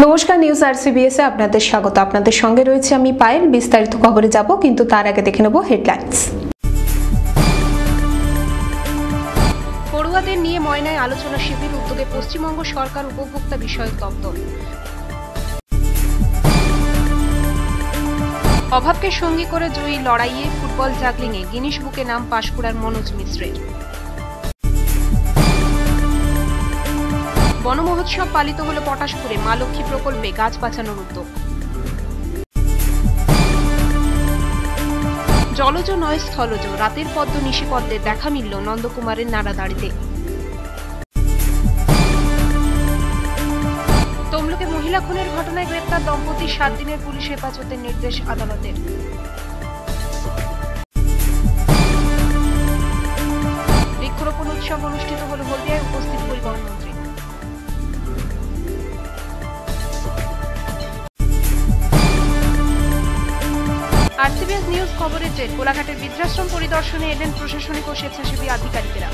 নমস্কার, নিউজ আরসিবিএস এ আপনাদের স্বাগত। আপনাদের সঙ্গে রয়েছে আমি পায়েল। বিস্তারিত খবরে যাব, কিন্তু তার আগে দেখে নেব হেডলাইন্স। পড়ুয়াদের নিয়ে ময়নায় আলোচনা শিবির, উদ্যোগে পশ্চিমবঙ্গ সরকার উপভোক্তা বিষয়ক দপ্তর। অভাবকে সঙ্গী করে জয়ী লড়াইয়ে ফুটবল জাগলিংয়ে গিনিস বুকে নাম পাঁশকুড়ার মনোজ মিশ্রের। বনমহোৎসব পালিত হল পটাশপুরে, মা লক্ষ্মী প্রকল্পে গাছ বাঁচানোর উদ্যোগ। জলজ নয় স্থলজ, রাতের পদ্ম নিশিপদ্মের দেখা মিলল নন্দকুমারের নাড়াদাড়িতে। তমলুকে মহিলা খুনের ঘটনায় গ্রেপ্তার দম্পতি, 7 দিনের পুলিশ হেফাজতের নির্দেশ আদালতের। বৃক্ষরোপণ উৎসব অনুষ্ঠিত হল হলদিয়ায়, উপস্থিত পরিবহন মন্ত্রী। আরসিবিএস নিউজ খবরের জের, কোলাঘাটের বৃদ্ধাশ্রম পরিদর্শনে এলেন প্রশাসনিক ও স্বেচ্ছাসেবী আধিকারিকেরা।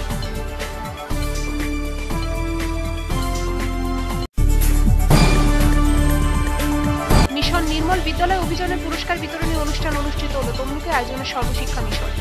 মিশন নির্মল বিদ্যালয় অভিযানের পুরস্কার বিতরণী অনুষ্ঠান অনুষ্ঠিত হল তমলুকে, আয়োজনে সর্বশিক্ষা মিশন।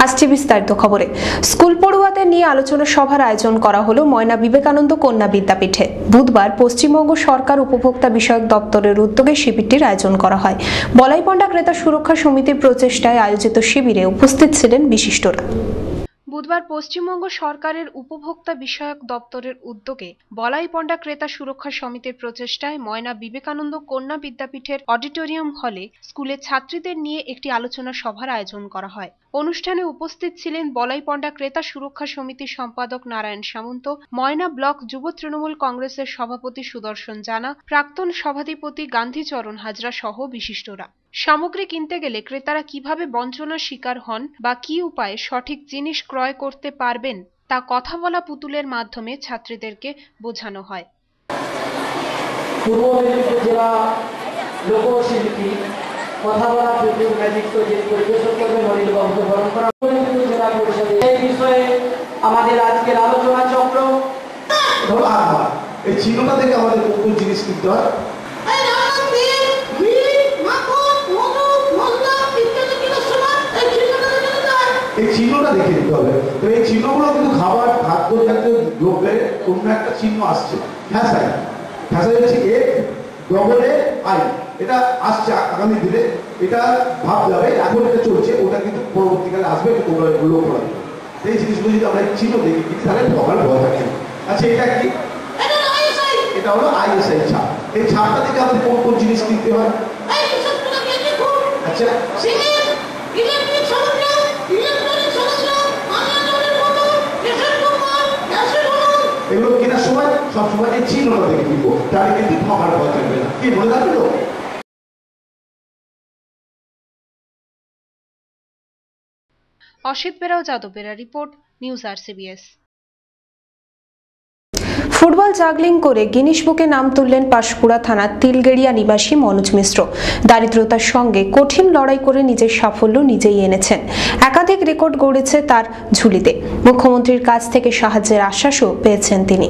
আসছে বিস্তারিত খবরে। স্কুল পড়ুয়াদের নিয়ে আলোচনা সভার আয়োজন করা হলো ময়না বিবেকানন্দ কন্যা বিদ্যাপীঠে। বুধবার পশ্চিমবঙ্গ সরকার উপভোক্তা বিষয়ক দপ্তরের উদ্যোগে শিবিরটির আয়োজন করা হয়। বলাইপন্ডা ক্রেতা সুরক্ষা সমিতির প্রচেষ্টায় আয়োজিত শিবিরে উপস্থিত ছিলেন বিশিষ্টরা। বুধবার পশ্চিমবঙ্গ সরকারের উপভোক্তা বিষয়ক দপ্তরের উদ্যোগে বলাইপন্ডা ক্রেতা সুরক্ষা সমিতির প্রচেষ্টায় ময়না বিবেকানন্দ কন্যা বিদ্যাপীঠের অডিটোরিয়াম হলে স্কুলের ছাত্রীদের নিয়ে একটি আলোচনা সভার আয়োজন করা হয়। অনুষ্ঠানে উপস্থিত ছিলেন বলাইপন্ডা ক্রেতা সুরক্ষা সমিতির সম্পাদক নারায়ণ সামন্ত, ময়না ব্লক যুব তৃণমূল কংগ্রেসের সভাপতি সুদর্শন জানা, প্রাক্তন সভাধিপতি গান্ধীচরণ হাজরা সহ বিশিষ্টরা। সামগ্রী কিনতে গেলে ক্রেতারা কিভাবে বঞ্চনার শিকার হন বা কি উপায়ে সঠিক জিনিস ক্রয় করতে পারবেন তা কথা বলা পুতুলের মাধ্যমে ছাত্রীদেরকে বোঝানো হয়। পূর্ব মেদিনীপুর জেলা লোকশিল্পী কথা বলা পুতুল ম্যাজিক যে পরিবেশন করবেন অনিল বাবুকে বরণ করা জেলা পরিষদে। এই বিষয়ে আমাদের আজকের আলোচনা চক্র ধরো আধবার এই চিহ্নটা থেকে আমাদের কোন জিনিস কিনতে হয়। এই চিহ্নটা দেখে নিতে হবে। তো এই চিহ্নগুলো কিন্তু খাবার খাদ্য জাতীয় দ্রব্যের অন্য একটা চিহ্ন আসছে, ফ্যাসাই হচ্ছে A-AA-I, এটা আসছে আগামী দিনে, এটা ভাব যাবে, এখন এটা চলছে, ওটা কিন্তু পরবর্তীকালে আসবে, তোমরা এগুলো করাবে। এই জিনিসগুলো যদি আমরা চিহ্ন দেখি কিন্তু তাহলে ঠকার ভয় থাকে। আচ্ছা, এটা কি? এটা হলো ISI ছাপ। এই ছাপটা থেকে আপনি কোন কোন জিনিস কিনতে হয়? আচ্ছা, এগুলো কেনার সময় সবসময় এই চিহ্নটা দেখে কিনবো, তাহলে কিন্তু ঠকার ভয় থাকবে না। কি মনে রাখলো? অসিত বেরাও যাদবেরা report, news RCBS. Football juggling করে গিনিস বুকে নাম তুললেন পাঁশকুড়া থানার তিলগেড়িয়া নিবাসী মনোজ মিশ্র। দারিদ্রতার সঙ্গে কঠিন লড়াই করে নিজের সাফল্য নিজেই এনেছেন। একাধিক রেকর্ড গড়েছে তার ঝুলিতে। মুখ্যমন্ত্রীর কাছ থেকে সাহায্যের আশ্বাসও পেয়েছেন তিনি।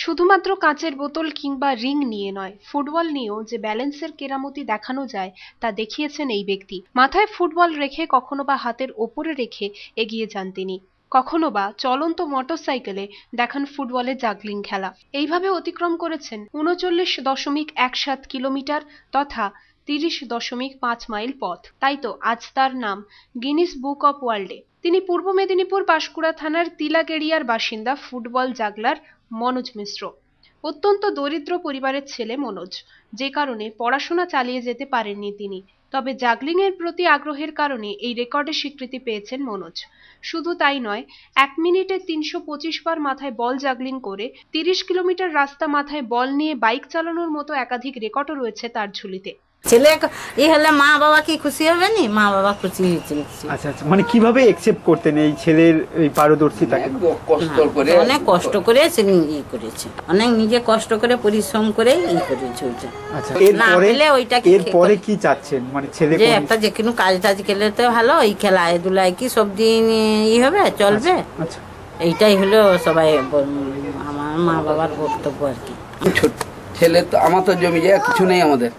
শুধুমাত্র কাঁচের বোতল কিংবা রিং নিয়ে নয়, ফুটবল নিয়েও যে ব্যালেন্সের কেরামতি দেখানো যায় তা দেখিয়েছেন এই ব্যক্তি। মাথায় ফুটবল রেখে, কখনো বা হাতের ওপরে রেখে এগিয়ে যান তিনি, কখনো বা চলন্ত মোটরসাইকেলে দেখান ফুটবলের জাগলিং খেলা। এইভাবে অতিক্রম করেছেন 39.17 কিলোমিটার তথা 30.5 মাইল পথ। তাই তো আজ তার নাম গিনিস বুক অব ওয়ার্ল্ডে। তিনি পূর্ব মেদিনীপুর পাঁশকুড়া থানার তিলাগেড়িয়ার বাসিন্দা ফুটবল জাগলার মনোজ মিশ্র। অত্যন্ত দরিদ্র পরিবারের ছেলে মনোজ, যে কারণে পড়াশোনা চালিয়ে যেতে পারেননি তিনি। তবে জাগলিং এর প্রতি আগ্রহের কারণে এই রেকর্ডের স্বীকৃতি পেয়েছেন মনোজ। শুধু তাই নয়, 1 মিনিটে 325 বার মাথায় বল জাগলিং করে 30 কিলোমিটার রাস্তা মাথায় বল নিয়ে বাইক চালানোর মতো একাধিক রেকর্ডও রয়েছে তার ঝুলিতে। ছেলে এই হলে মা বাবা কি খুশি হবে নি? মা বাবা খুশি হয়েছিল। আচ্ছা আচ্ছা, মানে কিভাবে একসেপ্ট করতেন এই ছেলের এই পারদর্শিতাকে? অনেক কষ্ট করে সে ই করেছে, অনেক নিজে কষ্ট করে পরিশ্রম করে ই করেছে ওইটা। আচ্ছা, এরপরে কি চাচ্ছেন? মানে ছেলে যে একটা যে কোনো কাজ টাজ খেলে তো ভালো, এই খেলায় দুলায় কি সব দিন ই হবে, চলবে। আচ্ছা, এইটাই হলো সবাই আমার আমার মা বাবার বক্তব্য আর কি। ছোট ছেলে তো আমার তো জমি জায়গা কিছু নেই, আমাদের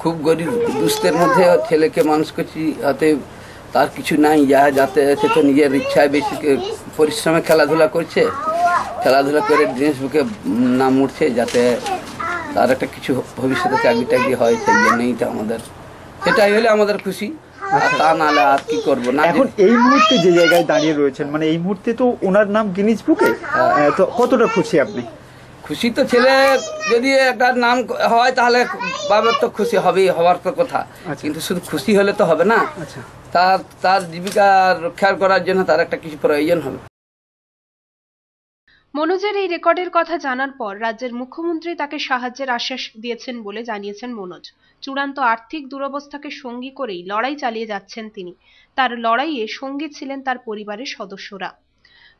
খুব গরিব দুস্থের মধ্যে ছেলেকে মানুষ করছি, হাতে তার কিছু নাই, যা যাতে সে তো নিজের ইচ্ছায় বেশি পরিশ্রমে খেলাধুলা করছে, খেলাধুলা করে জিনিস বুকে নাম উঠছে, যাতে তার একটা কিছু ভবিষ্যতে চাকরি টাকরি হয়, সেই জন্যই তো আমাদের, সেটাই হলে আমাদের খুশি, আর তা নাহলে আর কি করবো না। এখন এই মুহূর্তে যে জায়গায় দাঁড়িয়ে রয়েছেন, মানে এই মুহূর্তে তো ওনার নাম গিনিস বুকে, তো কতটা খুশি আপনি? খুশি তো ছেলে যদি একটা নাম হয় তাহলে বাবার তো খুশি হবেই, হওয়ার তো কথা, কিন্তু শুধু খুশি হলে তো হবে না, তার জীবিকা রক্ষা করার জন্য তার একটা কিছু প্রয়োজন হবে। মনোজের এই রেকর্ডের কথা জানার পর রাজ্যের মুখ্যমন্ত্রী তাকে সাহায্যের আশ্বাস দিয়েছেন বলে জানিয়েছেন মনোজ। চূড়ান্ত আর্থিক দুরবস্থাকে সঙ্গী করেই লড়াই চালিয়ে যাচ্ছেন তিনি। তার লড়াইয়ে সঙ্গী ছিলেন তার পরিবারের সদস্যরা।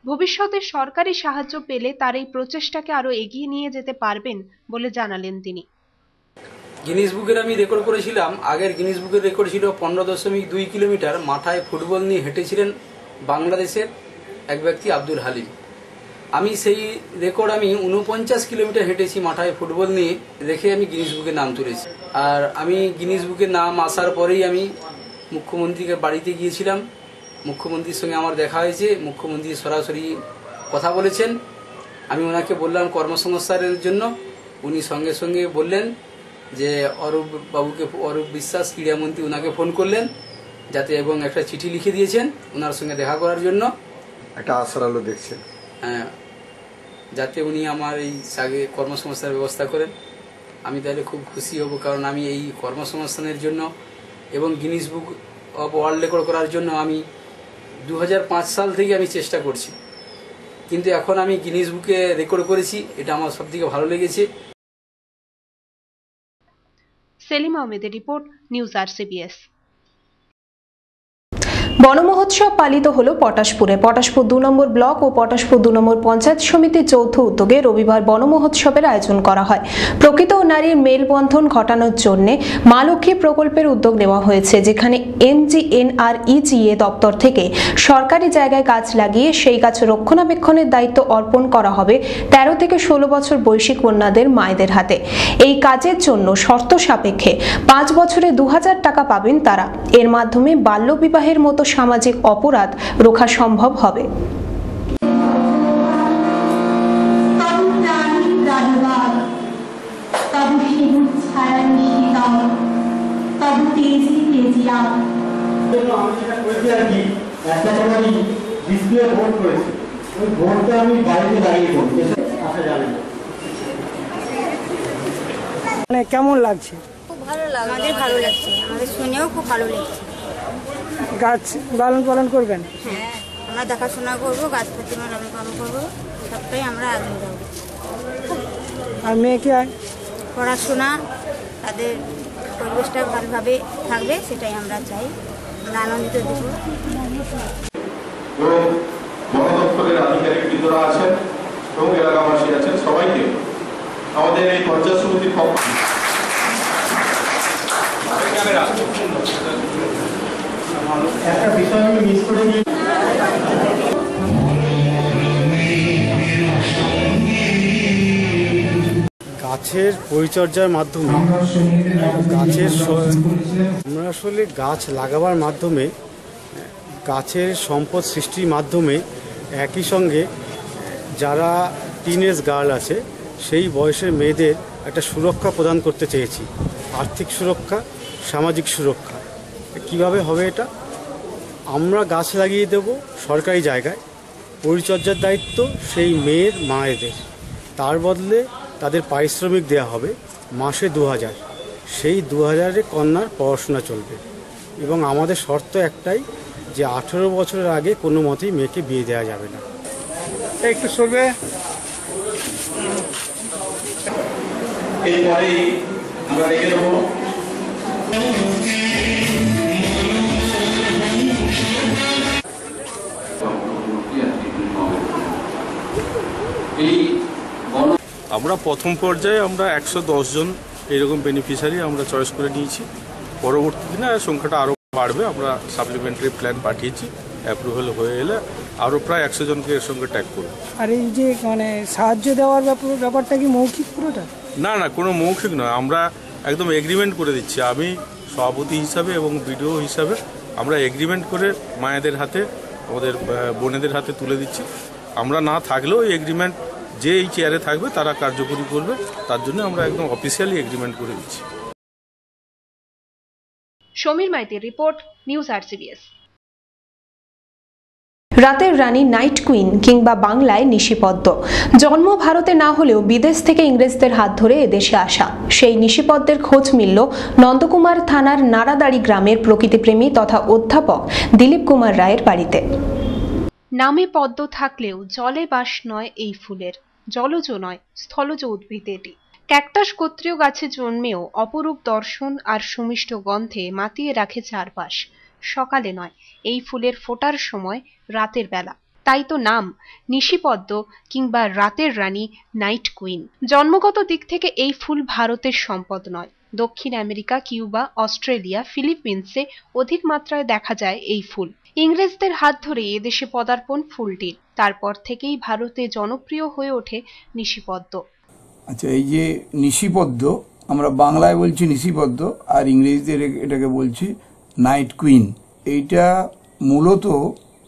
ভবিষ্যতে সরকারি সাহায্য পেলে তার এই প্রচেষ্টাকে আরো এগিয়ে নিয়ে যেতে পারবেন বলে জানালেন তিনি। গিনিস বুকের আমি রেকর্ড করেছিলাম, আগের গিনিস বুকের রেকর্ড ছিল 15.2 কিলোমিটার মাথায় ফুটবল নিয়ে হেঁটেছিলেন বাংলাদেশের এক ব্যক্তি আব্দুল হালিম। আমি সেই রেকর্ড 49 কিলোমিটার হেঁটেছি মাথায় ফুটবল নিয়ে, রেখে আমি গিনিস বুকের নাম তুলেছি। আর আমি গিনিস বুকের নাম আসার পরেই আমি মুখ্যমন্ত্রীকে বাড়িতে গিয়েছিলাম, মুখ্যমন্ত্রীর সঙ্গে আমার দেখা হয়েছে, মুখ্যমন্ত্রী সরাসরি কথা বলেছেন। আমি ওনাকে বললাম কর্মসংস্থানের জন্য, উনি সঙ্গে সঙ্গে বললেন যে অরূপ বাবুকে, অরূপ বিশ্বাস ক্রীড়ামন্ত্রী, ওনাকে ফোন করলেন যাতে, এবং একটা চিঠি লিখে দিয়েছেন ওনার সঙ্গে দেখা করার জন্য, একটা আশার আলো দেখছেন, হ্যাঁ, যাতে উনি আমার এই আগে কর্মসংস্থানের ব্যবস্থা করেন। আমি তাহলে খুব খুশি হব, কারণ আমি এই কর্মসংস্থানের জন্য এবং Guinness book of world record করার জন্য আমি 2005 সাল থেকে আমি চেষ্টা করছি, কিন্তু এখন আমি গিনিস বুকে রেকর্ড করেছি, এটা আমার সবথেকে ভালো লেগেছে। সেলিম আহমেদের রিপোর্ট, নিউজ RCBS। বনমহোৎসব পালিত হলো পটাশপুরে। পটাশপুর 2 নম্বর ব্লক ও পটাশপুর 2 নম্বর পঞ্চায়েত সমিতির যৌথ উদ্যোগে রবিবার বনমহোৎসবের আয়োজন করা হয়। প্রকৃত ও নারীর মেলবন্ধন ঘটানোর জন্য মা লক্ষ্মী প্রকল্পের উদ্যোগ নেওয়া হয়েছে, যেখানে MGNREGA দপ্তর থেকে সরকারি জায়গায় গাছ লাগিয়ে সেই গাছ রক্ষণাবেক্ষণের দায়িত্ব অর্পণ করা হবে 13 থেকে 16 বছর বয়সী কন্যাদের মায়েদের হাতে। এই কাজের জন্য শর্ত সাপেক্ষে 5 বছরে 2000 টাকা পাবেন তারা। এর মাধ্যমে বাল্যবিবাহের মতো সামাজিক অপরাধ রোখা সম্ভব হবে। কেমন লাগছে? খুব ভালো লাগছে, আমাদের ভালো লাগছে, আমাদের শুনেও খুব ভালো লাগছে। গাছ লালন পালন করবেন? হ্যাঁ, আমরা দেখাশোনা করবো, গাছ প্রতিমা লালন পালন করবো, সবটাই আমরা আগে যাবো। আর মেয়েকে পড়াশোনা, তাদের পরিবেশটা ভালোভাবে থাকবে, সেটাই আমরা চাই, আমরা আনন্দিত দেব। এবং বন দপ্তরের আধিকারিক বৃন্দরা আছেন এবং এলাকাবাসী আছেন, সবাইকে আমাদের এই পঞ্চায়েত সমিতির পক্ষ একটা বিষয় আমি মিস করে গিয়ে গাছের পরিচর্যার মাধ্যমে আমরা আসলে গাছ লাগাবার মাধ্যমে, গাছের সম্পদ সৃষ্টির মাধ্যমে একই সঙ্গে যারা টিনেজ গার্ল আছে সেই বয়সের মেয়েদের একটা সুরক্ষা প্রদান করতে চেয়েছি। আর্থিক সুরক্ষা, সামাজিক সুরক্ষা। কিভাবে হবে এটা? আমরা গাছ লাগিয়ে দেব সরকারি জায়গায়, পরিচর্যার দায়িত্ব সেই মেয়ের মায়েদের, তার বদলে তাদের পারিশ্রমিক দেওয়া হবে মাসে 2000। সেই 2000-এ কন্যার পড়াশোনা চলবে এবং আমাদের শর্ত একটাই যে 18 বছরের আগে কোনো মতেই মেয়েকে বিয়ে দেওয়া যাবে না। একটু সরবে, এরপরেই আমরা রেখে দেবো। আমরা প্রথম পর্যায়ে আমরা 110 জন এইরকম বেনিফিশিয়ারি আমরা চয়েস করে নিয়েছি। পরবর্তী দিনে সংখ্যাটা আরও বাড়বে। আমরা সাপ্লিমেন্টারি প্ল্যান পাঠিয়েছি, অ্যাপ্রুভাল হয়ে এলে আরও প্রায় 100 জনকে এর সঙ্গে ট্যাগ করব। আর এই যে মানে সাহায্য দেওয়ার ব্যাপারটা কি মৌখিক পুরোটা? না না, কোনো মৌখিক নয়, আমরা একদম এগ্রিমেন্ট করে দিচ্ছি। আমি সভাপতি হিসাবে এবং বিডিও হিসাবে আমরা এগ্রিমেন্ট করে মায়েদের হাতে, আমাদের বোনেদের হাতে তুলে দিচ্ছি। আমরা না থাকলেও এই এগ্রিমেন্ট যে এই চেয়ারে থাকবে তারা কার্যকরী করবে, তার জন্য আমরা একদম অফিসিয়ালি এগ্রিমেন্ট করে দিচ্ছি। সমীর মাইতির রিপোর্ট, নিউজ RCBS। রাতের রানী নাইট কুইন কিংবা বাংলায় নিশিপদ্ম জন্ম ভারতে না হলেও বিদেশ থেকে ইংরেজদের হাত ধরে এদেশে আসা সেই নিশিপদ্মের খোঁজ মিলল নন্দকুমার থানার নারাদাড়ি গ্রামের প্রকৃতিপ্রেমী তথা অধ্যাপক দিলীপ কুমার রায়ের বাড়িতে। নামে পদ্ম থাকলেও জলে বাস নয় এই ফুলের, জলজ নয় স্থলজ উদ্ভিদ এটি। ক্যাকটাস গোত্রীয় গাছে জন্মেও অপরূপ দর্শন আর সুমিষ্ট গন্ধে মাতিয়ে রাখে চারপাশ। সকালে নয়, এই ফুলের ফোটার সময় রাতের বেলা, তাই তো নাম নিশিপদ্ম কিংবা রাতের রানী নাইট কুইন। জন্মগত দিক থেকে এই ফুল ভারতের সম্পদ নয়, দক্ষিণ আমেরিকা, কিউবা, অস্ট্রেলিয়া, ফিলিপিন্সে অধিক মাত্রায় দেখা যায় এই ফুল। ইংরেজদের হাত ধরে এদেশে পদার্পণ ফুলটির, তারপর থেকেই ভারতে জনপ্রিয় হয়ে ওঠে নিশিপদ্ম। আচ্ছা, এই যে নিশিপদ্ম, আমরা বাংলায় বলছি নিশিপদ্ম আর ইংরেজিতে এটাকে বলছি নাইট কুইন। এইটা মূলত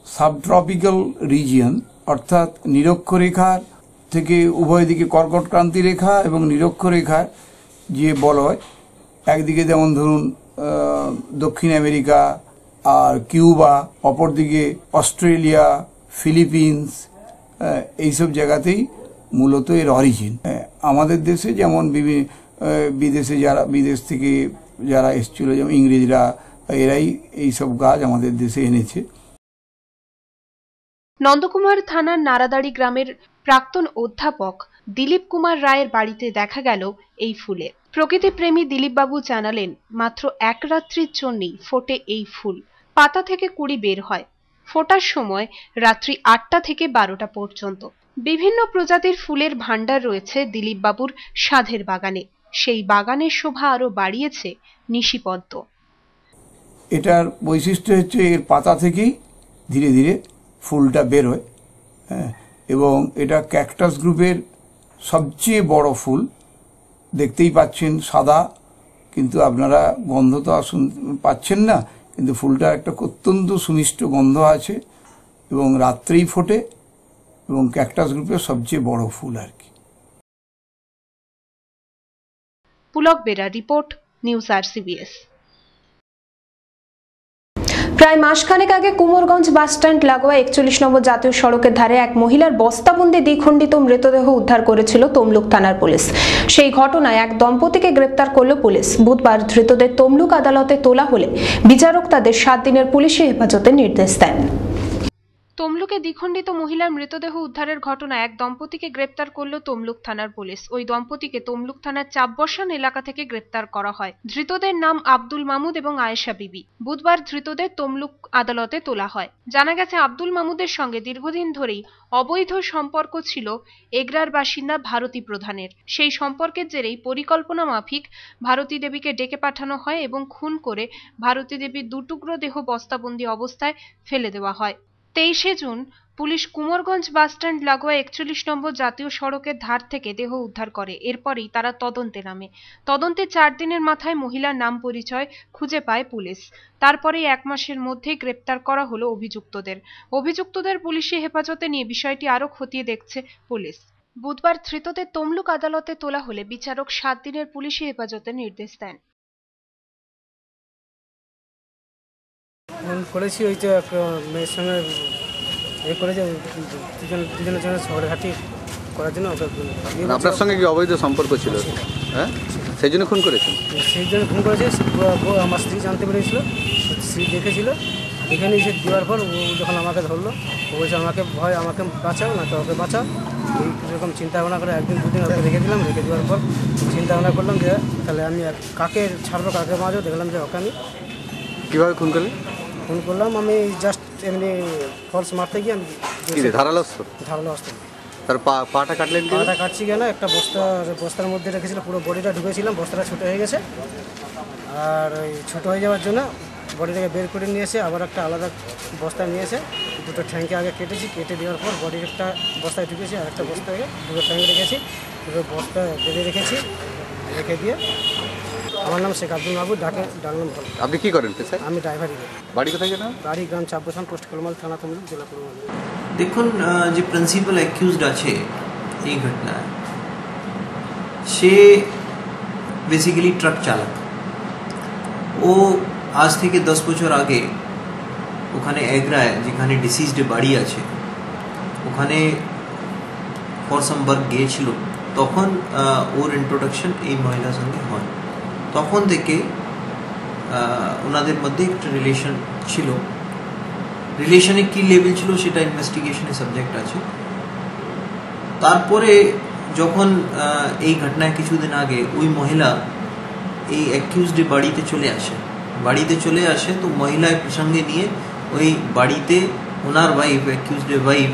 সাবট্রপিক্যাল রিজিয়ন, অর্থাৎ নিরক্ষরেখার থেকে উভয় দিকে কর্কটক্রান্তি রেখা এবং নিরক্ষরেখার যে বলয়, একদিকে যেমন ধরুন দক্ষিণ আমেরিকা আর কিউবা, অপরদিকে অস্ট্রেলিয়া, ফিলিপিন্স, এইসব জায়গাতেই মূলত এর অরিজিন। আমাদের দেশে যেমন বিদেশে যারা বিদেশ থেকে যারা এসেছিল, যেমন ইংরেজরা, এরাই এইসব গাছ আমাদের দেশে এনেছে। নন্দকুমার থানার নারাদাড়ি গ্রামের প্রাক্তন অধ্যাপক দিলীপ কুমার রায়ের বাড়িতে দেখা গেল এই ফুলে। প্রকৃতিপ্রেমী দিলীপবাবু জানালেন, মাত্র এক রাত্রির জন্যই ফোটে এই ফুল। পাতা থেকে কুড়ি বের হয়, ফোটার সময় রাত্রি 8টা থেকে 12টা পর্যন্ত। বিভিন্ন প্রজাতির ফুলের ভান্ডার রয়েছে দিলীপবাবুর সাধের বাগানে। সেই বাগানের শোভা আরো বাড়িয়েছে নিশিপদ্ম। এটার বৈশিষ্ট্য হচ্ছে এর পাতা থেকেই ধীরে ধীরে ফুলটা বেরোয়, এবং এটা ক্যাকটাস গ্রুপের সবচেয়ে বড় ফুল। দেখতেই পাচ্ছেন সাদা, কিন্তু আপনারা গন্ধ তো পাচ্ছেন না, কিন্তু ফুলটা একটা অত্যন্ত সুমিষ্ট গন্ধ আছে এবং রাত্রেই ফোটে এবং ক্যাকটাস গ্রুপের সবচেয়ে বড় ফুল আর কি। Pulak Bera report, news RCBS। প্রায় মাসখানেক আগে কুমোরগঞ্জ বাসস্ট্যান্ড লাগোয়া 41 নম্বর জাতীয় সড়কের ধারে এক মহিলার বস্তাবন্দি দ্বিখণ্ডিত মৃতদেহ উদ্ধার করেছিল তমলুক থানার পুলিশ। সেই ঘটনায় এক দম্পতিকে গ্রেপ্তার করল পুলিশ। বুধবার ধৃতদের তমলুক আদালতে তোলা হলে বিচারক তাদের 7 দিনের পুলিশি হেফাজতের নির্দেশ দেন। তমলুকে দ্বিখণ্ডিত মহিলার মৃতদেহ উদ্ধারের ঘটনায় এক দম্পতিকে গ্রেপ্তার করল তমলুক থানার পুলিশ। ওই দম্পতিকে তমলুক থানার চাপবসান এলাকা থেকে গ্রেপ্তার করা হয়। ধৃতদের নাম আব্দুল মামুদ এবং আয়েশা বিবি। বুধবার ধৃতদের তমলুক আদালতে তোলা হয়। জানা গেছে, আব্দুল মামুদের সঙ্গে দীর্ঘদিন ধরেই অবৈধ সম্পর্ক ছিল এগরার বাসিন্দা ভারতী প্রধানের। সেই সম্পর্কের জেরেই পরিকল্পনা মাফিক ভারতী দেবীকে ডেকে পাঠানো হয় এবং খুন করে ভারতী দেবীর দুটুকরো দেহ বস্তাবন্দি অবস্থায় ফেলে দেওয়া হয়। 23শে জুন পুলিশ কুমোরগঞ্জ বাসস্ট্যান্ড লাগোয়া 41 নম্বর জাতীয় সড়কের ধার থেকে দেহ উদ্ধার করে। এরপরেই তারা তদন্তে নামে। তদন্তে 4 দিনের মাথায় মহিলার নাম পরিচয় খুঁজে পায় পুলিশ। তারপরে 1 মাসের মধ্যেই গ্রেপ্তার করা হলো অভিযুক্তদের পুলিশি হেফাজতে নিয়ে বিষয়টি আরো খতিয়ে দেখছে পুলিশ। বুধবার ধৃতদের তমলুক আদালতে তোলা হলে বিচারক 7 দিনের পুলিশি হেফাজতের নির্দেশ দেন। করেছি ওই যে মেয়ের সঙ্গে করেছে, দুজনের সঙ্গে ঝগড়াঝাটি করার জন্য আপনার সঙ্গে কি অবৈধ সম্পর্ক ছিল? হ্যাঁ, সেই জন্য খুন করেছেন? সেই জন্য খুন করেছে। আমার স্ত্রী জানতে পেরেছিল, স্ত্রী দেখেছিল, দেখে নিয়ে সে দেওয়ার পর ও যখন আমাকে ধরলো, ও বলছে আমাকে ভয়, আমাকে বাঁচাও না তো ওকে বাঁচাও। এইরকম চিন্তা ভাবনা করে 1 দিন 2 দিন ওকে রেখে দিলাম। রেখে দেওয়ার পর চিন্তা ভাবনা করলাম যে তাহলে আমি কাকে ছাড়বো কাকে মারবো। দেখলাম যে ওকে আমি। কীভাবে খুন করলেন? ফোন করলাম আমি জাস্ট এমনি ফলস মারতে গিয়ে আমি ধারালো অস্ত্র তার পাটা কাটলেন? পাটা কাটছি কেন, একটা বস্তার মধ্যে রেখেছিল, পুরো বডিটা ঢুকেছিলাম, বস্তাটা ছোটো হয়ে গেছে। আর ওই ছোটো হয়ে যাওয়ার জন্য বডিটাকে বের করে নিয়ে এসে আবার একটা আলাদা বস্তা নিয়ে এসে দুটো ট্যাঙ্কে আগে কেটেছি, কেটে দেওয়ার পর বডির একটা বস্তায় ঢুকেছি, আর একটা বস্তায় দুটো ট্যাঙ্ক রেখেছি, দুটো বস্তা বেঁধে রেখেছি, রেখে দিয়ে আমার নাম শেখ আব্দুল মাহবুব, ডাকনাম বল। আপনি কি করেন পেশায়? আমি ড্রাইভারি করি। বাড়ি কোথায় যেন? বাড়ি গ্রাম চাপবসান, পোস্ট কলমাল, থানা তমলুক, জেলা পূর্ব মেদিনীপুর। দেখুন, যে প্রিন্সিপাল অ্যাকিউজড আছে এই ঘটনায়, সে বেসিক্যালি ট্রাক চালক। ও আজ থেকে 10 বছর আগে ওখানে এগরায়, যেখানে ডিসিজড বাড়ি আছে, ওখানে ফর সাম ওয়ার্ক গিয়েছিল। তখন ওর ইন্ট্রোডাকশন এই মহিলার সঙ্গে হয়। তখন থেকে ওনাদের মধ্যে একটা রিলেশন ছিল। রিলেশনে কী লেভেল ছিল সেটা ইনভেস্টিগেশনের সাবজেক্ট আছে। তারপরে যখন এই ঘটনায় কিছুদিন আগে ওই মহিলা এই অ্যাকিউজড বাড়িতে চলে আসে, তো মহিলার সঙ্গে নিয়ে ওই বাড়িতে ওনার ওয়াইফ, অ্যাকিউজড ওয়াইফ,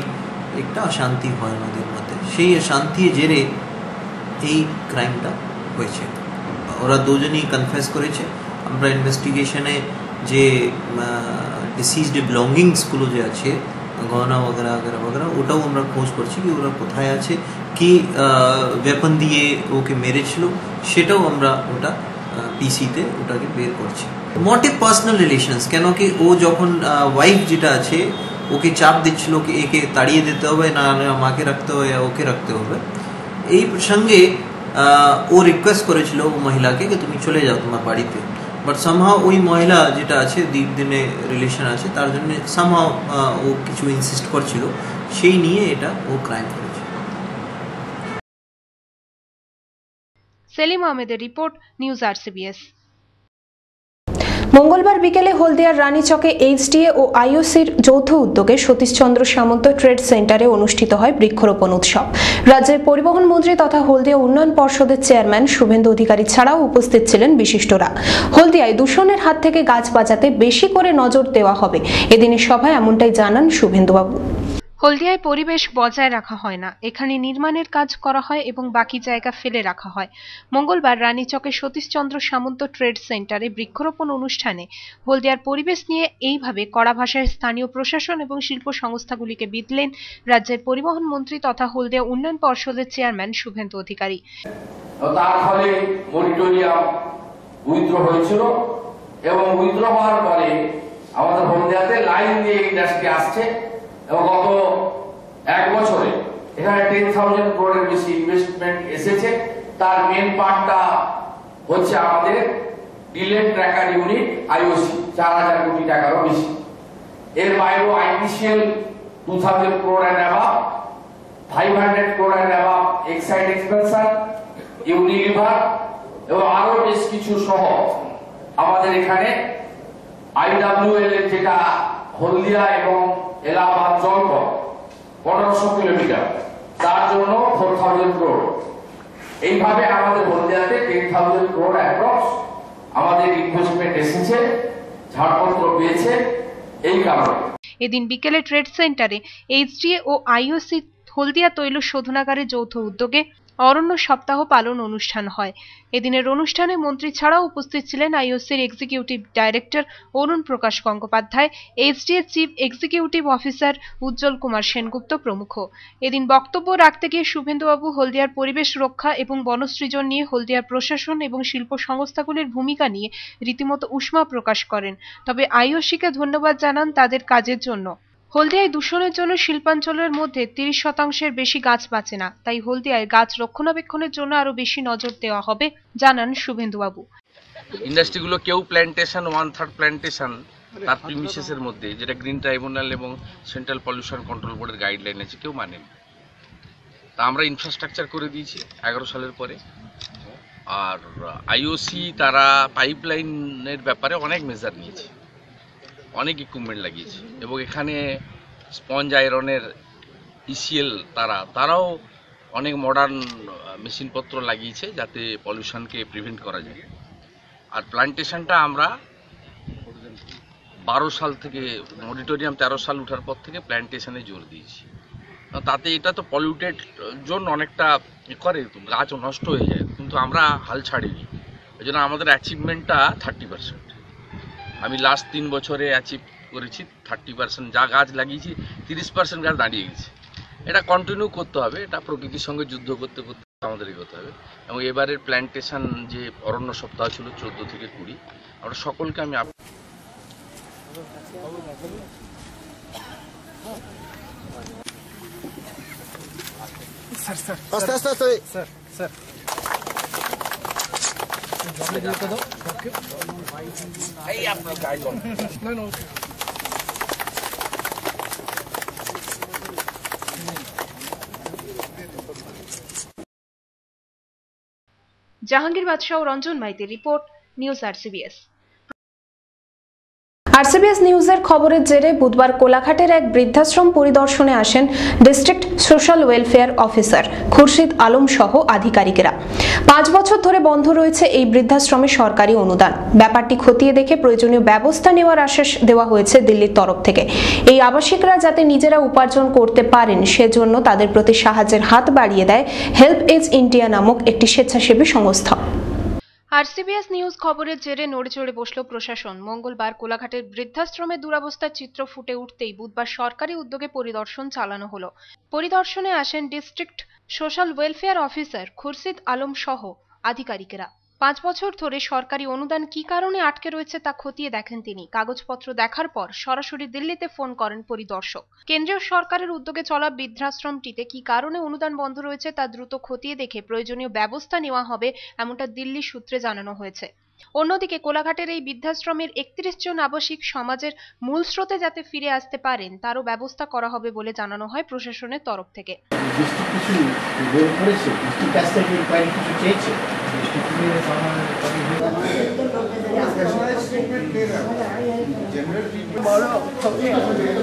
একটা অশান্তি হয় ওনাদের মধ্যে। সেই অশান্তির জেরে এই ক্রাইমটা হয়েছে। ওরা দুজনই কনফেস করেছে। আমরা ইনভেস্টিগেশনে যে ডিসিজড বিলঙ্গিংসগুলো যে আছে, গহনা वगैरह ওটাও আমরা খোঁজ করছি কি ওরা কোথায় আছে, কি ওয়েপন দিয়ে ওকে মেরেছিল, সেটাও আমরা ওটা পিসিতে ওটাকে বের করছি। মোটিভ পার্সোনাল রিলেশনস, কেন কি ও যখন ওয়াইফ যেটা আছে ওকে চাপ দিচ্ছিল কি একে তাড়িয়ে দিতে হবে, না আমাকে রাখতে হবে, ওকে রাখতে হবে, এই প্রসঙ্গে ও রিকোয়েস্ট করেছিল ও মহিলাকে কি তুমি চলে যাও তোমার বাড়িতে। বাট সামহাও ওই মহিলা যেটা আছে, দীর্ঘদিনে রিলেশন আছে, তার জন্য সামহাও ও কিছু ইনসিস্ট করছিল, সেই নিয়ে এটা ও ক্রাইম করেছে। সেলিম আহমেদের রিপোর্ট, নিউজ RCBS। মঙ্গলবার বিকেলে হলদিয়ার রানীচকে এইচডিএ ও আইওসির যৌথ উদ্যোগে সতীশচন্দ্র সামন্ত ট্রেড সেন্টারে অনুষ্ঠিত হয় বৃক্ষরোপণ উৎসব। রাজ্যের পরিবহন মন্ত্রী তথা হলদিয়া উন্নয়ন পর্ষদের চেয়ারম্যান শুভেন্দু অধিকারী ছাড়াও উপস্থিত ছিলেন বিশিষ্টরা। হলদিয়ায় দূষণের হাত থেকে গাছ বাঁচাতে বেশি করে নজর দেওয়া হবে, এদিনের সভায় এমনটাই জানান শুভেন্দুবাবু। হলদিয়ায় পরিবেশ বজায় রাখা হয় না, এখানে নির্মাণের কাজ করা হয় এবং বাকি জায়গা ফেলে রাখা হয়। মঙ্গলবার রানীচকে সতীশচন্দ্র সামন্ত ট্রেড সেন্টারে বৃক্ষরোপণ অনুষ্ঠানে হলদিয়ার পরিবেশ নিয়ে এইভাবে কড়া ভাষায় স্থানীয় প্রশাসন এবং শিল্প সংস্থাগুলিকে বিঁধলেন রাজ্যের পরিবহন মন্ত্রী তথা হলদিয়া উন্নয়ন পর্ষদের চেয়ারম্যান শুভেন্দু অধিকারী। তার ফলে মনিটরিয়াম উইথড্র হয়েছিল এবং উইথড্র হওয়ার পরে আমাদের হলদিয়াতে লাইন দিয়ে ইন্ডাস্ট্রি আসছে এবং গত 1 বছরে এখানে 10,000 crore বেশি ইনভেস্টমেন্ট এসেছে। তার মেন পার্টটা হচ্ছে আমাদের ডিলেড ট্র্যাকার ইউনিট আইওসি, 4,000 কোটি টাকারও বেশি। এর বাইরেও আইপিসিএল 2,000 crore and above, 500 crore and above Exide expansion, Unilever এবং আরো বেশ কিছু সহ আমাদের এখানে আইডব্লিউএল এর যেটা হলদিয়া এবং এলাহাবাদ জলপথ 1500 কিলোমিটার, তার জন্য 4,000 crore। এইভাবে আমাদের হলদিয়াতে 10,000 crore অ্যাপ্রক্স আমাদের ইনভেস্টমেন্ট এসেছে, ছাড়পত্র পেয়েছে এই কারণে। এদিন বিকেলে ট্রেড সেন্টারে এইচডিএ ও আইওসি হলদিয়া তৈল শোধনাগারের যৌথ উদ্যোগে অরণ্য সপ্তাহ পালন অনুষ্ঠান হয়। এদিনের অনুষ্ঠানে মন্ত্রী ছাড়াও উপস্থিত ছিলেন আইওসির executive director Arun Prakash Gangopadhyay, HDA chief executive officer Ujjwal Kumar Sengupta প্রমুখ। এদিন বক্তব্য রাখতে গিয়ে শুভেন্দুবাবু হলদিয়ার পরিবেশ রক্ষা এবং বনসৃজন নিয়ে হলদিয়ার প্রশাসন এবং শিল্প সংস্থাগুলির ভূমিকা নিয়ে রীতিমতো উষ্মা প্রকাশ করেন, তবে আইওসিকে ধন্যবাদ জানান তাদের কাজের জন্য। হলদিয়ায় দূষণের জন্য শিল্পাঞ্চলের মধ্যে 30% বেশি গাছ বাঁচে না, তাই হলদিয়ায় গাছ রক্ষণাবেক্ষণের জন্য আরো বেশি নজর দেওয়া হবে, জানান শুভেন্দুবাবু। ইন্ডাস্ট্রিগুলো কেউ প্ল্যান্টেশন 1/3 প্ল্যান্টেশন তার প্রিমিসেসের মধ্যে, যেটা গ্রিন ট্রাইব্যুনাল এবং সেন্ট্রাল পলিউশন কন্ট্রোল বোর্ডের গাইডলাইন আছে, কেউ মানেন। তা আমরা ইনফ্রাস্ট্রাকচার করে দিয়েছি 11 সালের পরে। আর আইওসি তারা পাইপলাইনের ব্যাপারে অনেক মেজার নিয়েছে, অনেক ইকুইপমেন্ট লাগিয়েছে এবং এখানে স্পঞ্জ আয়রনের ইসিএল তারাও অনেক মডার্ন মেশিনপত্র লাগিয়েছে যাতে পলিউশনকে প্রিভেন্ট করা যায়। আর প্লান্টেশনটা আমরা 12 সাল থেকে, মনিটরিয়াম 13 সাল উঠার পর থেকে প্ল্যান্টেশনে জোর দিয়েছি। তাতে এটা তো পলিউটেড জোন অনেকটা করে, গাছ নষ্ট হয়ে যায়, কিন্তু আমরা হাল ছাড়িনি। এই জন্য আমাদের অ্যাচিভমেন্টটা 30%। আমি লাস্ট 3 বছরে অ্যাচিভ করেছি 30%, যা গাছ লাগিয়েছি 30% গাছ দাঁড়িয়ে গেছে। এটা কন্টিনিউ করতে হবে, এটা প্রকৃতির সঙ্গে যুদ্ধ করতে করতে আমাদেরই করতে হবে। এবং এবারের প্ল্যান্টেশন যে অরণ্য সপ্তাহ ছিল 14 থেকে 20, আমরা সকলকে আমি আস্তে আস্তে আস্তে স্যার স্যার এই আপনি গাইড না না জাহাঙ্গীর বাদশাহ ও রঞ্জন মাইতির রিপোর্ট, নিউজ আরসিবিএস। আরসিবিএস নিউজের খবরের জেরে বুধবার কোলাঘাটের এক বৃদ্ধাশ্রম পরিদর্শনে আসেন district social welfare officer Khurshid Alam সহ আধিকারিকেরা। 5 বছর ধরে বন্ধ রয়েছে এই বৃদ্ধাশ্রমে সরকারি অনুদান। ব্যাপারটি খতিয়ে দেখে প্রয়োজনীয় ব্যবস্থা নেওয়ার আশ্বাস দেওয়া হয়েছে দিল্লির তরফ থেকে। এই আবাসিকরা যাতে নিজেরা উপার্জন করতে পারেন সেজন্য তাদের প্রতি সাহায্যের হাত বাড়িয়ে দেয় হেল্প এজ ইন্ডিয়া নামক একটি স্বেচ্ছাসেবী সংস্থা। আরসিবিএস নিউজ খবরের জেরে নড়েচড়ে বসল প্রশাসন। মঙ্গলবার কোলাঘাটের বৃদ্ধাশ্রমের দুরবস্থার চিত্র ফুটে উঠতেই বুধবার সরকারি উদ্যোগে পরিদর্শন চালানো হলো। পরিদর্শনে আসেন district social welfare officer Khurshid Alam সহ আধিকারিকেরা। 5 বছর ধরে সরকারি অনুদান কি কারণে আটকে রয়েছে তা খতিয়ে দেখেন তিনি। কাগজপত্র দেখার পর সরাসরি দিল্লিতে ফোন করেন পরিদর্শক। কেন্দ্রীয় সরকারের উদ্যোগে চলা বৃদ্ধাশ্রমটিতে কি কারণে অনুদান বন্ধ রয়েছে তা দ্রুত খতিয়ে দেখে প্রয়োজনীয় ব্যবস্থা নেওয়া হবে, এমনটা দিল্লি সূত্রে জানানো হয়েছে। অন্যদিকে কোলাঘাটের এই বৃদ্ধাশ্রমের 31 জন আবাসিক সমাজের মূল স্রোতে যাতে ফিরে আসতে পারেন তারও ব্যবস্থা করা হবে বলে জানানো হয় প্রশাসনের তরফ থেকে।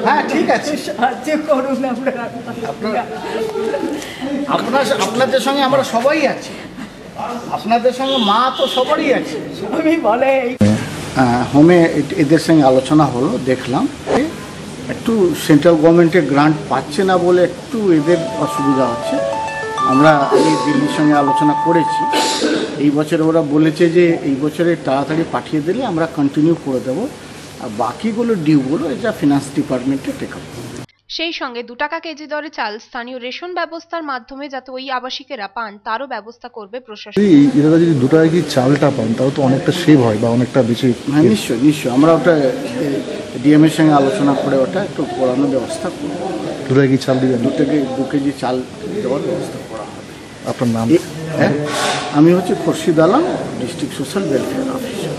হ্যাঁ ঠিক আছে, সাহায্য করুন। আপনাদের সঙ্গে আমরা সবাই আছি, আপনাদের সঙ্গে মা তো সবারই আছে। আমি বলে হোমে এদের সঙ্গে আলোচনা হলো, দেখলাম একটু সেন্ট্রাল গভর্নমেন্টের গ্রান্ট পাচ্ছে না বলে একটু এদের অসুবিধা হচ্ছে। আমরা দিল্লির সঙ্গে আলোচনা করেছি, এই বছর ওরা বলেছে যে এই বছরে তাড়াতাড়ি পাঠিয়ে দিলে আমরা কন্টিনিউ করে দেবো, আর বাকিগুলো ডিউগুলো এটা ফিনান্স ডিপার্টমেন্টে টেক আপ। সেই সঙ্গে 2 টাকা কেজি দরে চাল স্থানীয় রেশন ব্যবস্থার মাধ্যমে যাতে ওই আবাসিকেরা পান তারও ব্যবস্থা করবে প্রশাসন। এরা যদি 2 টাকা কেজি চালটা পান তাও তো অনেকটা সেভ হয় বা অনেকটা বেশি। হ্যাঁ নিশ্চয়ই নিশ্চয়ই, আমরা ওটা ডিএম এর সঙ্গে আলোচনা করে ওটা একটু করানোর ব্যবস্থা করব। 2 টাকা কেজি চাল দিবেন? 2 কেজি চাল দেওয়ার ব্যবস্থা করা হবে। আপনার নাম? আমি হচ্ছে Khurshid Alam, district social welfare officer.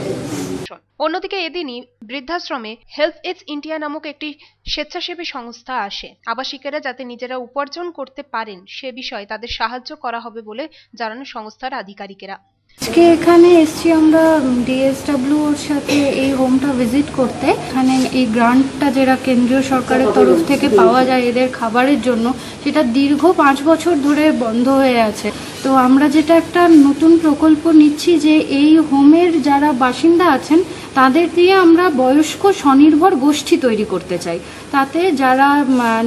অন্যদিকে এদিনই বৃদ্ধাশ্রমে হেল্প এজ ইন্ডিয়া নামক একটি স্বেচ্ছাসেবী সংস্থা আসে। আবাসিকেরা যাতে নিজেরা উপার্জন করতে পারেন সে বিষয়ে তাদের সাহায্য করা হবে বলে জানানো সংস্থার আধিকারিকেরা। আজকে এখানে এসছি আমরা ডিএসডব্লিউ ওর সাথে এই হোমটা ভিজিট করতে। এখানে এই গ্রান্টটা যেটা কেন্দ্রীয় সরকারের তরফ থেকে পাওয়া যায় এদের খাবারের জন্য, সেটা দীর্ঘ 5 বছর ধরে বন্ধ হয়ে আছে। তো আমরা যেটা একটা নতুন প্রকল্প নিচ্ছি যে এই হোমের যারা বাসিন্দা আছেন তাদের দিয়ে আমরা বয়স্ক স্বনির্ভর গোষ্ঠী তৈরি করতে চাই। তাতে যারা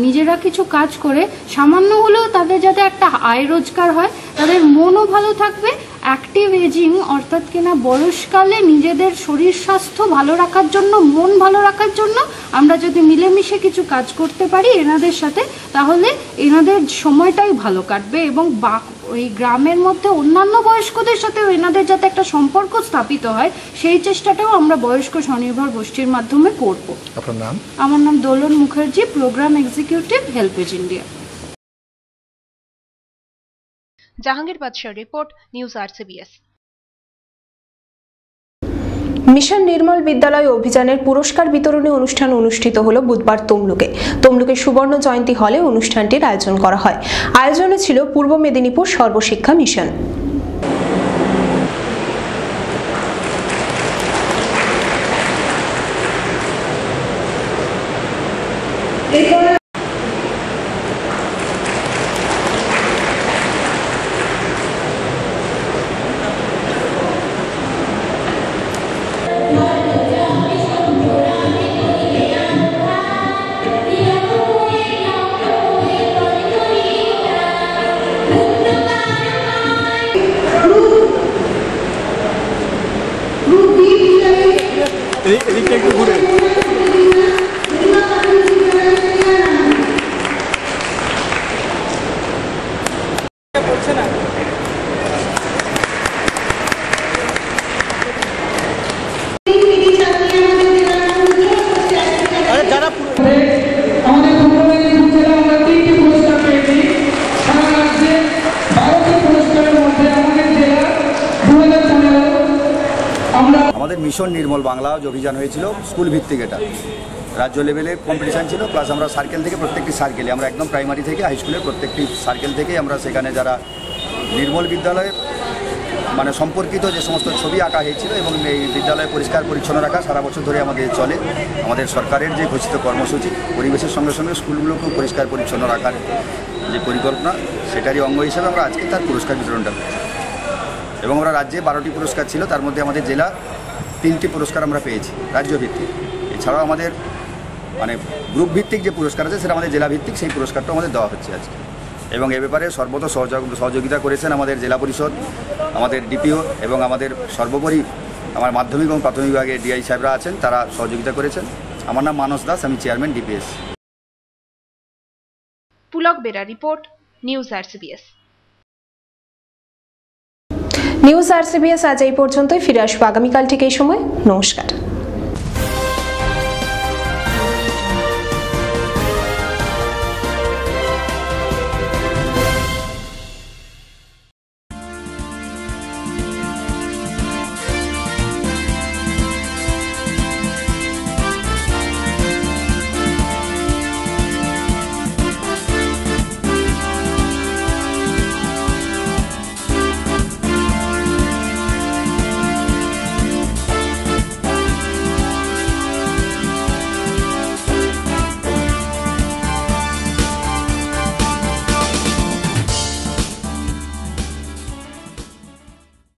নিজেরা কিছু কাজ করে সামান্য হলেও তাদের যাতে একটা আয় রোজগার হয়, তাদের মনও ভালো থাকবে, অ্যাক্টিভ এজিং অর্থাৎ কিনা বয়সকালে নিজেদের শরীর স্বাস্থ্য ভালো রাখার জন্য, মন ভালো রাখার জন্য আমরা যদি মিলেমিশে কিছু কাজ করতে পারি এনাদের সাথে, তাহলে এনাদের সময়টাই ভালো কাটবে এবং ওই গ্রামের মধ্যে অন্যান্য বয়স্কদের সাথে এনাদের যাতে একটা সম্পর্ক স্থাপিত হয় সেই চেষ্টাটাও আমরা বয়স্ক স্বনির্ভর গোষ্ঠীর মাধ্যমে করব। আপনার নাম? আমার নাম Dolan Mukherjee, program executive, help age India. Jahangir Badshah report, news RCBS. Mission Nirmal Vidyalaya অভিযানের পুরস্কার বিতরণী অনুষ্ঠান অনুষ্ঠিত হলো বুধবার তমলুকে সুবর্ণ জয়ন্তী হলে অনুষ্ঠানটির আয়োজন করা হয়। আয়োজনে ছিল পূর্ব মেদিনীপুর সর্বশিক্ষা মিশন। এদিকটা একটু ঘুরে আমাদের মিশন নির্মল বাংলা যে অভিযান হয়েছিল স্কুল ভিত্তিক, এটা রাজ্য লেভেলে কম্পিটিশান ছিল, প্লাস আমরা সার্কেল থেকে প্রত্যেকটি সার্কেলে আমরা একদম প্রাইমারি থেকে হাই স্কুলের প্রত্যেকটি সার্কেল থেকে আমরা সেখানে যারা নির্মল বিদ্যালয়ে মানে সম্পর্কিত যে সমস্ত ছবি আঁকা হয়েছিল এবং এই বিদ্যালয় পরিষ্কার পরিচ্ছন্ন রাখা সারা বছর ধরে আমাদের চলে। আমাদের সরকারের যে ঘোষিত কর্মসূচি পরিবেশের সঙ্গে সঙ্গে স্কুলগুলোকেও পরিষ্কার পরিচ্ছন্ন রাখার যে পরিকল্পনা, সেটারই অঙ্গ হিসেবে আমরা আজকে তার পুরস্কার বিতরণটা করেছি। এবং আমরা রাজ্যে 12টি পুরস্কার ছিল, তার মধ্যে আমাদের জেলা 3টি পুরস্কার আমরা পেয়েছি রাজ্য ভিত্তিক। এছাড়াও আমাদের মানে গ্রুপ ভিত্তিক যে পুরস্কার আছে সেটা আমাদের জেলা ভিত্তিক, সেই পুরস্কারটা আমাদের দেওয়া হচ্ছে আজকে। এবং এ ব্যাপারে সর্বত সহযোগিতা করেছেন আমাদের জেলা পরিষদ, আমাদের ডিপিও এবং আমাদের সর্বোপরি আমার মাধ্যমিক এবং প্রাথমিক বিভাগের ডিআই সাহেবরা আছেন, তারা সহযোগিতা করেছেন। আমার নাম মানস দাস, আমি chairman DPS. Pulak Bera report, news RCBS. News RCBS আজ এই পর্যন্তই, ফিরে আসবো আগামীকাল ঠিক এই সময়। নমস্কার।